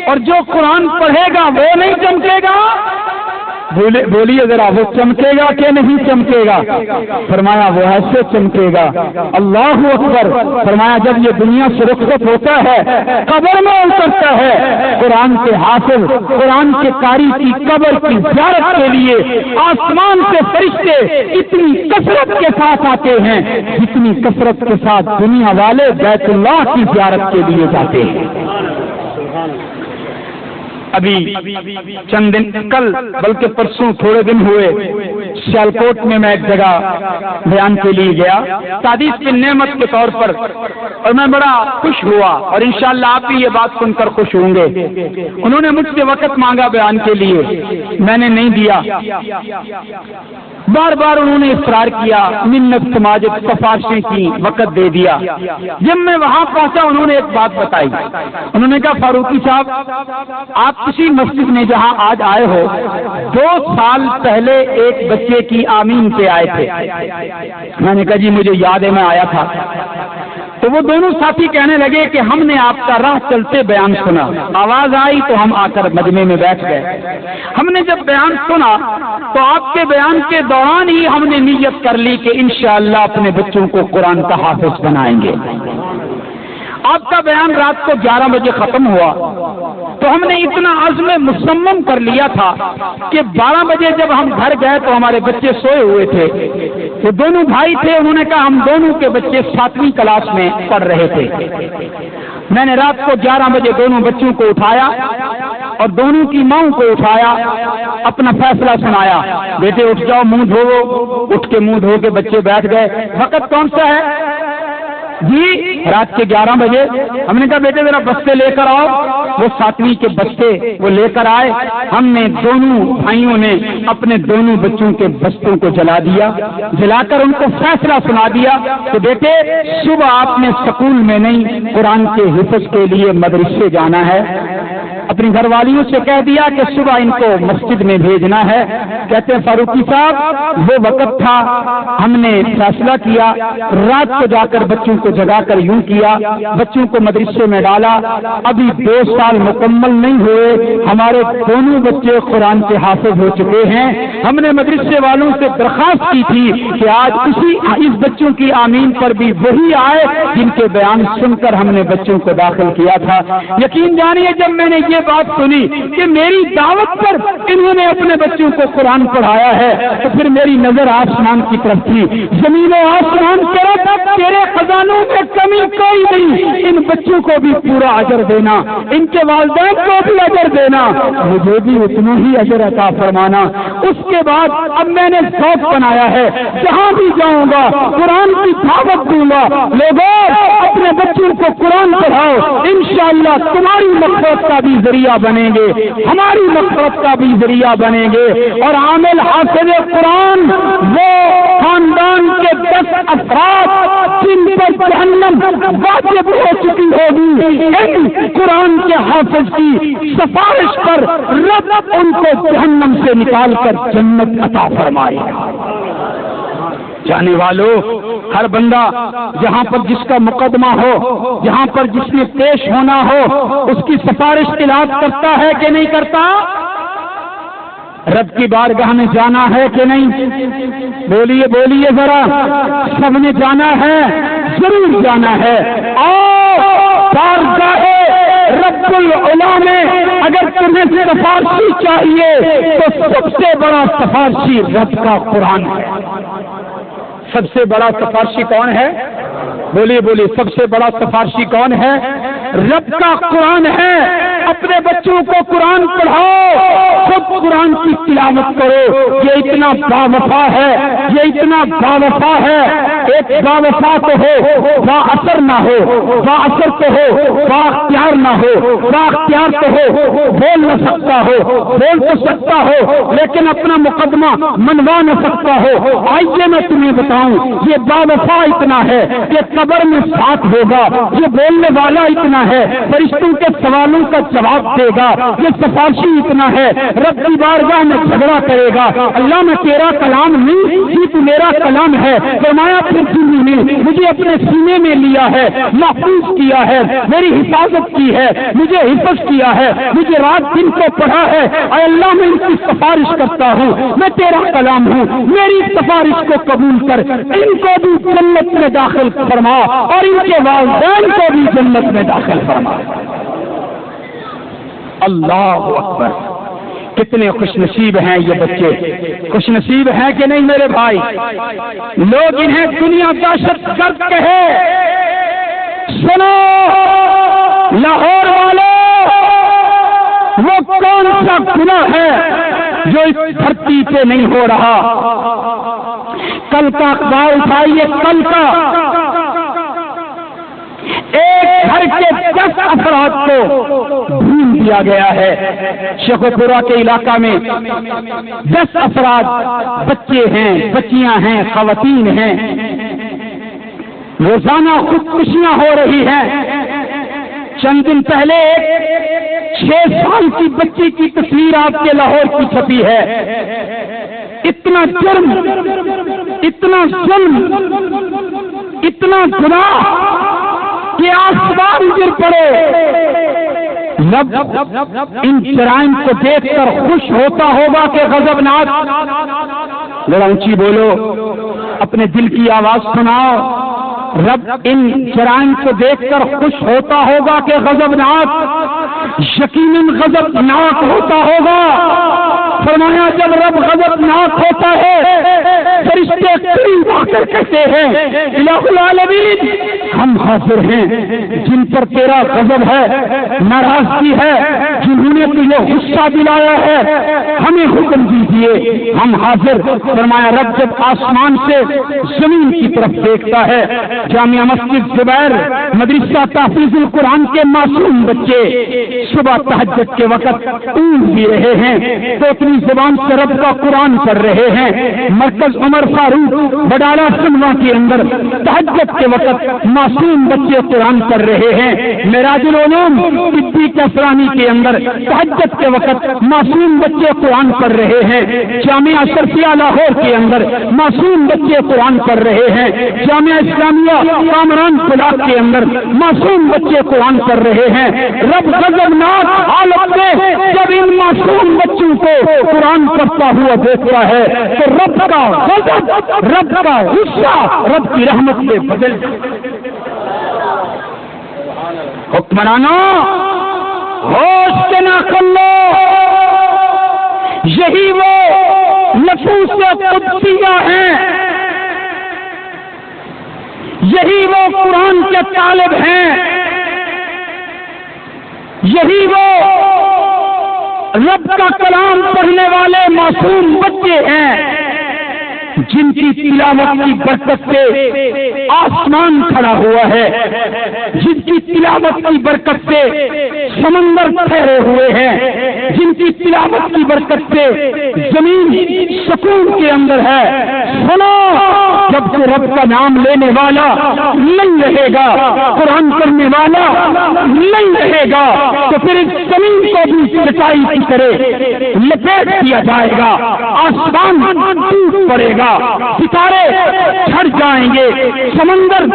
اور جو قرآن پڑھے گا وہ نہیں چمکے گا؟ بولیے ذرا، وہ چمکے گا کہ نہیں چمکے گا؟ فرمایا وہ ایسے چمکے گا۔ اللہ اکبر۔ فرمایا جب یہ دنیا سے رخصت ہوتا ہے، قبر میں اترتا ہے، قرآن کے حافظ، قرآن کے قاری کی قبر کی زیارت کے لیے آسمان سے فرشتے اتنی کثرت کے ساتھ آتے ہیں جتنی کثرت کے ساتھ دنیا والے بیت اللہ کی زیارت کے لیے جاتے ہیں۔ ابھی چند دن، کل بلکہ پرسوں تھوڑے دن ہوئے، سیالکوٹ میں ایک جگہ بیان کے لیے گیا تعدیث کی نعمت کے طور پر، اور میں بڑا خوش ہوا، اور انشاءاللہ آپ بھی یہ بات سن کر خوش ہوں گے۔ انہوں نے مجھ سے وقت مانگا بیان کے لیے، میں نے نہیں دیا، بار بار انہوں نے اصرار کیا، منت سماجت سفارشیں کی، وقت دے دیا۔ جب میں وہاں پہنچا انہوں نے ایک بات بتائی، انہوں نے کہا فاروقی صاحب آپ کسی مسجد میں جہاں آج آئے ہو 2 سال پہلے ایک بچے کی آمین پہ آئے تھے۔ میں نے کہا جی مجھے یاد ہے میں آیا تھا۔ تو وہ دونوں ساتھی کہنے لگے کہ ہم نے آپ کا راہ چلتے بیان سنا، آواز آئی تو ہم آ کر مجمع میں بیٹھ گئے۔ ہم نے جب بیان سنا تو آپ کے بیان کے دوران ہی ہم نے نیت کر لی کہ انشاءاللہ اپنے بچوں کو قرآن کا حافظ بنائیں گے۔ آپ کا بیان رات کو 11 بجے ختم ہوا تو ہم نے اتنا عزم مصمم کر لیا تھا کہ 12 بجے جب ہم گھر گئے تو ہمارے بچے سوئے ہوئے تھے۔ وہ دونوں بھائی تھے، انہوں نے کہا ہم دونوں کے بچے 7ویں کلاس میں پڑھ رہے تھے۔ میں نے رات کو 11 بجے دونوں بچوں کو اٹھایا اور دونوں کی ماؤں کو اٹھایا، اپنا فیصلہ سنایا، بیٹے اٹھ جاؤ، منہ دھو۔ اٹھ کے منہ دھو کے بچے بیٹھ گئے۔ وقت کون سا ہے جی؟ رات کے 11 بجے۔ ہم نے کہا بیٹے ذرا بستے لے کر آؤ۔ وہ 7ویں کے بستے وہ لے کر آئے۔ ہم نے دونوں بھائیوں نے اپنے دونوں بچوں کے بستوں کو جلا دیا، جلا کر ان کو فیصلہ سنا دیا کہ بیٹے صبح آپ نے سکول میں نہیں، قرآن کے حفظ کے لیے مدرسے جانا ہے۔ اپنی گھر والیوں سے کہہ دیا کہ صبح ان کو مسجد میں بھیجنا ہے۔ کہتے ہیں فاروقی صاحب وہ وقت تھا، ہم نے فیصلہ کیا، رات کو جا کر بچوں کو جگا کر یوں کیا، بچوں کو مدرسے میں ڈالا۔ ابھی 2 سال مکمل نہیں ہوئے، ہمارے دونوں بچے قرآن کے حافظ ہو چکے ہیں۔ ہم نے مدرسے والوں سے درخواست کی تھی کہ آج اس بچوں کی آمین پر بھی وہی آئے جن کے بیان سن کر ہم نے بچوں کو داخل کیا تھا۔ یقین جانیے جب میں نے یہ بات سنی کہ میری دعوت پر انہوں نے اپنے بچوں کو قرآن پڑھایا ہے تو پھر میری نظر آسمان کی طرف تھی۔ زمین و آسمان تیرے خزانوں میں کمی کوئی نہیں، ان بچوں کو بھی پورا اجر دینا، ان کے والدین کو بھی اجر دینا، مجھے بھی اتنا ہی اجر عطا فرمانا۔ اس کے بعد اب میں نے ذوق بنایا ہے، جہاں بھی جاؤں گا قرآن کی دعوت دوں گا۔ لوگوں اپنے بچوں کو قرآن پڑھاؤ، انشاءاللہ تمہاری مغفرت کا بھی ذریعہ بنیں گے، ہماری مغفرت کا بھی ذریعہ بنیں گے۔ اور عامل حافظ قرآن وہ خاندان کے 10 افراد جن پر جہنم واجب ہو چکی ہوگی، ان قرآن کے حافظ کی سفارش پر رب ان کو جہنم سے نکال کر جنت عطا فرمائے گا۔ جانے والوں، ہر بندہ جہاں پر جس کا مقدمہ ہو، جہاں پر جس نے پیش ہونا ہو، اس کی سفارش تلاوت کرتا ہے کہ نہیں کرتا؟ رب کی بارگاہ میں جانا ہے کہ نہیں؟ بولیے بولیے ذرا، سب نے جانا ہے، ضرور جانا ہے۔ اور بارگاہ رب العلا میں اگر تمہیں سفارشی چاہیے تو سب سے بڑا سفارشی رب کا قرآن ہے۔ سب سے بڑا سفارشی کون ہے؟ بولیے بولیے، سب سے بڑا سفارشی کون ہے؟ رب کا قرآن ہے۔ اپنے بچوں کو قرآن پڑھاؤ، خود قرآن کی تلاوت کرو۔ یہ اتنا باوفا ہے، یہ اتنا باوفا ہے۔ ایک باوفا تو ہو، با اثر نہ ہو، با اثر تو ہو، با اختیار نہ ہو، با اختیار تو ہو، بول نہ سکتا ہو، بول تو سکتا ہو لیکن اپنا مقدمہ منوا نہ سکتا ہو۔ آئیے میں تمہیں بتاؤں، یہ باوفا اتنا ہے کہ قبر میں ساتھ ہوگا، یہ بولنے والا اتنا ہے فرشتوں کے سوالوں کا جواب دے گا، یہ سفارشی اتنا ہے رب کی بارگاہ میں جھگڑا کرے گا، اللہ میں تیرا کلام نہیں، یہ تو میرا کلام ہے۔ فرمایا پھر تم نے مجھے اپنے سینے میں لیا ہے، محفوظ کیا ہے، میری حفاظت کی ہے، مجھے حفظ کیا ہے، مجھے رات دن کو پڑھا ہے۔ اے اللہ میں ان کی سفارش کرتا ہوں، میں تیرا کلام ہوں، میری سفارش کو قبول کر، ان کو بھی جنت میں داخل فرما اور ان کے والدین کو بھی جنت میں داخل فرما۔ اللہ اکبر! کتنے خوش نصیب ہیں یہ بچے، خوش نصیب ہیں کہ نہیں میرے بھائی؟ لوگ انہیں دنیا دہشت گرد کہے، سنو لاہور والوں، وہ کون سا گناہ ہے جو اس دھرتی پہ نہیں ہو رہا؟ کل کا اخبار اٹھائیے، کل کا ایک گھر کے 10 افراد کو بھول دیا گیا ہے۔ شیخو پورہ کے علاقہ میں 10 افراد بچے ہیں، بچیاں ہیں، خواتین ہیں، روزانہ خودکشیاں ہو رہی ہیں۔ چند دن پہلے 6 سال کی بچی کی تصویر آپ کے لاہور کی چھپی ہے۔ اتنا جرم، اتنا ظلم، اتنا گناہ کہ آسمان گر پڑے. رب ان جرائم کو دیکھ کر خوش ہوتا ہوگا کہ غضبناک؟ ذرا اونچی بولو، اپنے دل کی آواز سناؤ. رب ان جرائم کو دیکھ کر خوش ہوتا ہوگا کہ غضبناک؟ یقیناً غضبناک ہوتا ہوگا. فرمایا جب رب غضبناک ہوتا ہے فرشتے قریب آ کر کہتے ہیں الہ العالمین ہم حاضر ہیں جن پر تیرا غضب ہے، ناراضگی ہے، جنہوں نے تجھے غصہ دلایا ہے، ہمیں حکم دیجیے ہم حاضر. فرمایا رب جب آسمان سے زمین کی طرف دیکھتا ہے، جامعہ مسجد زبیر مدرسہ تحفیظ القرآن کے معصوم بچے صبح تہجد کے وقت اونگ بھی رہے ہیں تو اپنی زبان سے رب کا قرآن پڑھ رہے ہیں. مرکز عمر فاروق بڈالہ سنوا کے اندر تہجد کے وقت معصوم بچے قرآن پڑھ رہے ہیں. معراج العلوم طبی کیسرانی کے اندر تہجد کے وقت معصوم بچے قرآن پڑھ رہے ہیں. جامعہ اشرفیہ لاہور کے اندر معصوم بچے قرآن پڑھ رہے ہیں. جامعہ اسلامیہ کامران بلاک کے اندر معصوم بچے قرآن پڑھ رہے ہیں. رب غضبناک حالت میں جب ان معصوم بچوں کو قرآن پڑھتا ہوا دیکھتا ہے تو رب کا غضب، رب کا غصہ رب کی رحمت میں بدل. حکمرانوں ہوش کے نہ کر لو، یہی وہ نفوس قدسیہ ہیں، یہی وہ قرآن کے طالب ہیں، یہی وہ رب کا کلام پڑھنے والے معصوم بچے ہیں جن کی تلاوت کی برکت سے آسمان کھڑا ہوا ہے، جن کی تلاوت کی برکت سے سمندر ٹھہرے ہوئے ہیں، جن کی تلاوت کی برکت سے زمین سکون کے اندر ہے. سنو، جب سے رب کا نام لینے والا نہیں رہے گا، قرآن پڑھنے والا نہیں رہے گا تو پھر اس زمین کو بھی چٹائی کی طرح لپیٹ دیا جائے گا، آسمان ٹوٹ پڑے گا، ستارے جھڑ جائیں گے، سمندر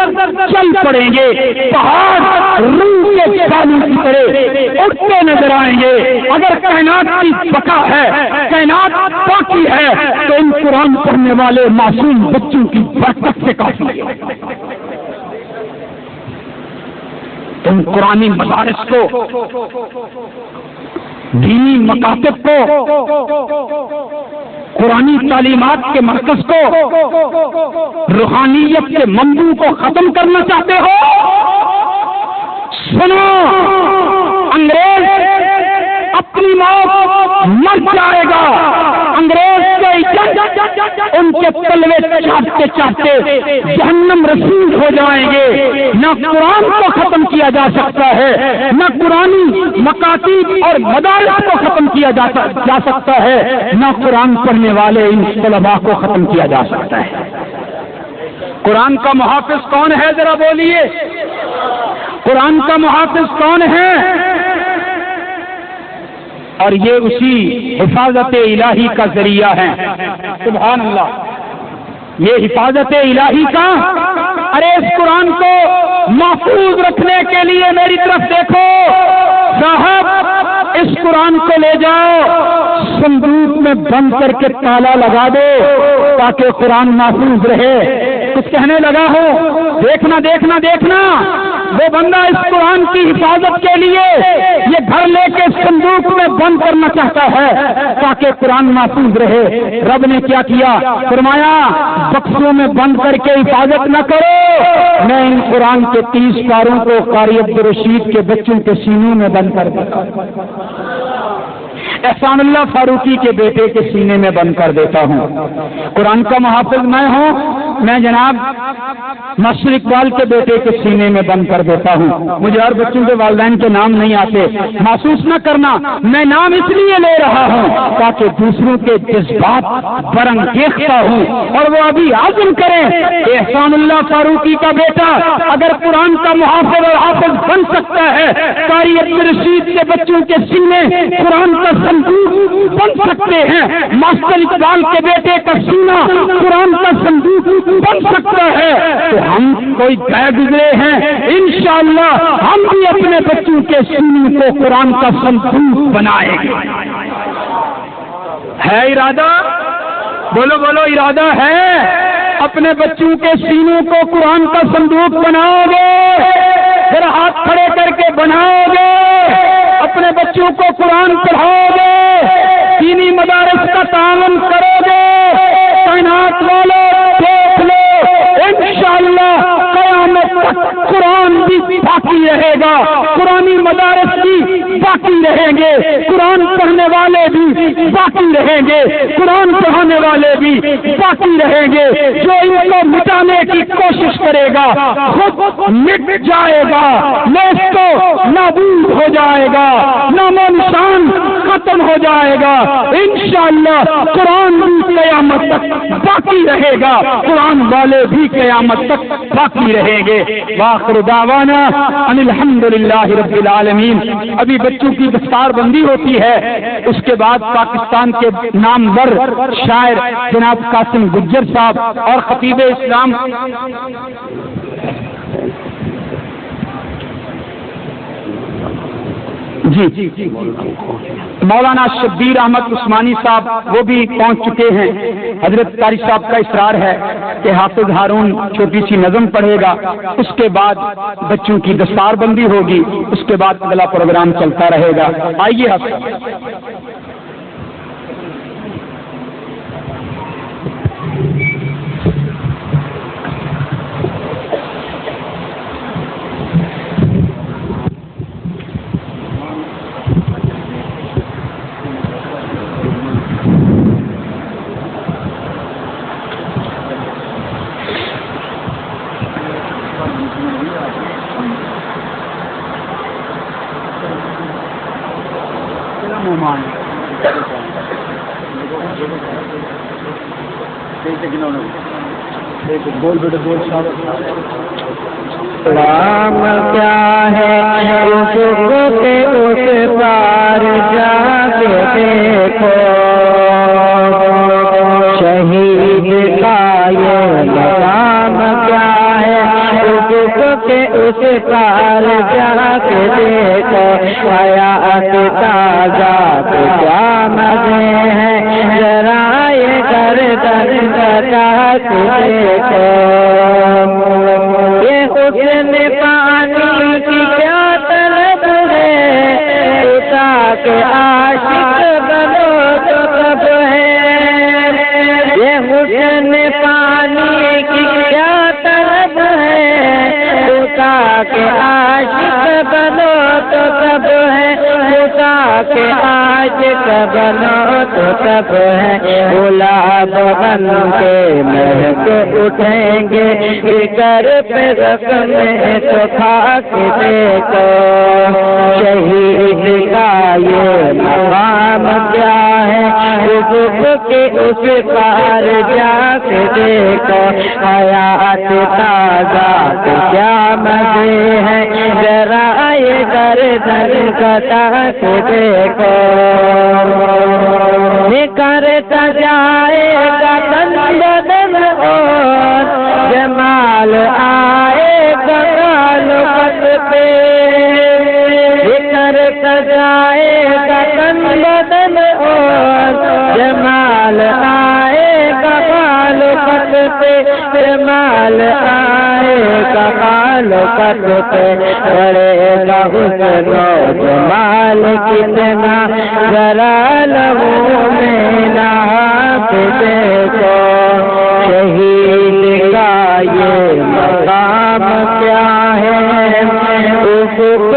چل پڑیں گے، پہاڑ روح کے بالوں کی طرح اٹھتے نظر آئیں گے. اگر کائنات کی بقا ہے، کائنات باقی ہے تو ان قرآن پڑھنے والے معصوم بچوں کی برکت سے کافی ہے. ان قرآنی مدارس کو، دینی مکاتب کو، قرآنی تعلیمات کے مرکز کو، روحانیت کے منبع کو ختم کرنا چاہتے ہو؟ سنو، انگریز اپنی موت مر جائے گا، انگریز کے ایجنٹ ان کے تلوے چاٹتے چاٹتے جہنم رسید ہو جائیں گے. نہ قرآن کو ختم کیا جا سکتا ہے، نہ قرآنی مکاتب اور مدارس کو ختم کیا جا سکتا ہے، نہ قرآن پڑھنے والے ان طلباء کو ختم کیا جا سکتا ہے. قرآن کا محافظ کون ہے؟ ذرا بولیے، قرآن کا محافظ کون ہے؟ اور یہ اسی حفاظت الہی کا ذریعہ ہے. سبحان اللہ، یہ حفاظت الہی کا. ارے اس قرآن کو محفوظ رکھنے کے لیے میری طرف دیکھو صاحب، اس قرآن کو لے جاؤ صندوق میں بند کر کے تالا لگا دو تاکہ قرآن محفوظ رہے. کچھ کہنے لگا ہو؟ دیکھنا دیکھنا دیکھنا، وہ بندہ اس قرآن کی حفاظت کے لیے یہ گھر لے کے صندوق میں بند کرنا چاہتا ہے تاکہ قرآن محفوظ رہے. رب نے کیا کیا؟ فرمایا بکسوں میں بند کر کے حفاظت نہ کرو، میں ان قرآن کے 30 پاروں کو قاری عبدالرشید کے بچوں کے سینوں میں بند کر دیتا ہوں، احسان اللہ فاروقی کے بیٹے کے سینے میں بند کر دیتا ہوں. قرآن کا محافظ میں ہوں، میں جناب نصر اقبال کے بیٹے کے سینے میں بند کر دیتا ہوں. مجھے اور بچوں کے والدین کے نام نہیں آتے، محسوس نہ کرنا، میں نام اس لیے لے رہا ہوں تاکہ دوسروں کے جذبات برانگیختہ ہوں اور وہ ابھی عزم کریں کہ احسان اللہ فاروقی کا بیٹا اگر قرآن کا محافظ اور حافظ بن سکتا ہے، قاری عبدالرشید کے بچوں کے سینے قرآن کا صندوق بن سکتے ہیں. ماسٹر اقبال کے بیٹے کا سینہ قرآن کا صندوق بن سکتا ہے تو ہم کوئی طے گزرے ہیں, انشاءاللہ ہم بھی اپنے بچوں کے سینے کو قرآن کا صندوق بنائیں گے. ہے ارادہ؟ بولو بولو, ارادہ ہے؟ اپنے بچوں کے سینوں کو قرآن کا صندوق بناؤ گے؟ پھر ہاتھ کھڑے کر کے بناؤ گے؟ اپنے بچوں کو قرآن پڑھاؤ گے؟ دینی مدارس کا تعاون کرو گے؟ کائنات والے دیکھ لو, انشاءاللہ قیامت تک قرآن بھی باقی رہے گا, قرآنی مدارس بھی باقی رہیں گے, قرآن پڑھنے والے بھی باقی رہیں گے, قرآن پڑھانے والے بھی باقی رہیں گے. جو ان کو مٹانے کی کوشش کرے گا خود مٹ جائے گا, نیستو نابود ہو جائے گا, نام و نشان ختم ہو جائے گا. انشاءاللہ قرآن بھی قیامت تک باقی رہے گا, قرآن والے بھی قیامت تک باقی رہیں گے. وآخر دعوانا ان الحمدللہ رب العالمین. ابھی بچوں کی دستار بندی ہوتی ہے, اس کے بعد پاکستان کے نامور شاعر جناب قاسم گجر صاحب اور خطیب اسلام جی مولانا شبیر احمد عثمانی صاحب وہ بھی پہنچ چکے ہیں. حضرت قاری صاحب کا اصرار ہے کہ حافظ ہارون چھوٹی سی نظم پڑھے گا, اس کے بعد بچوں کی دستار بندی ہوگی, اس کے بعد اگلا پروگرام چلتا رہے گا. آئیے حافظ. سلام کیا ہے اس کے اس پار جا کے دیکھو, شہید کا یہ مقام کیا ہے اس کے اس پار جا کے دیکھو. حیات تازہ کیا مزے ہیں, ذرا یہ گردن کٹا کے دیکھو. حسن پانی کی کیا طلب ہے, تاکہ عاشق بنو تو کب ہے. یہ حسن پانی کی کیا طلب ہے, تاکہ عاشق بنو تو کب ہے, تاکہ عاشق بنو تو کب ہے. گلاب بن کے مہک اٹھیں گے, فکر پہ زخم تو کھا کے دیکھو. شہید کا یہ مقام کیا ہے, رزق کے اس پار جا کے دیکھو. حیات تازہ کیا مزے ہیں, ذرا یہ گردن کٹا کے دیکھو. کرتا جائے گا تن بدن اور جمال آئے گا کالوکت پہ. کرتا جائے گا تن بدن اور جمال آئے گا کالوکت پہ. جمال آئے گا کالوکت پہ. بڑے گا حسن و جمال کتنا, ذرا لہو میں نہا کے دیکھو. شہید کا یہ مقام کیا ہے, افق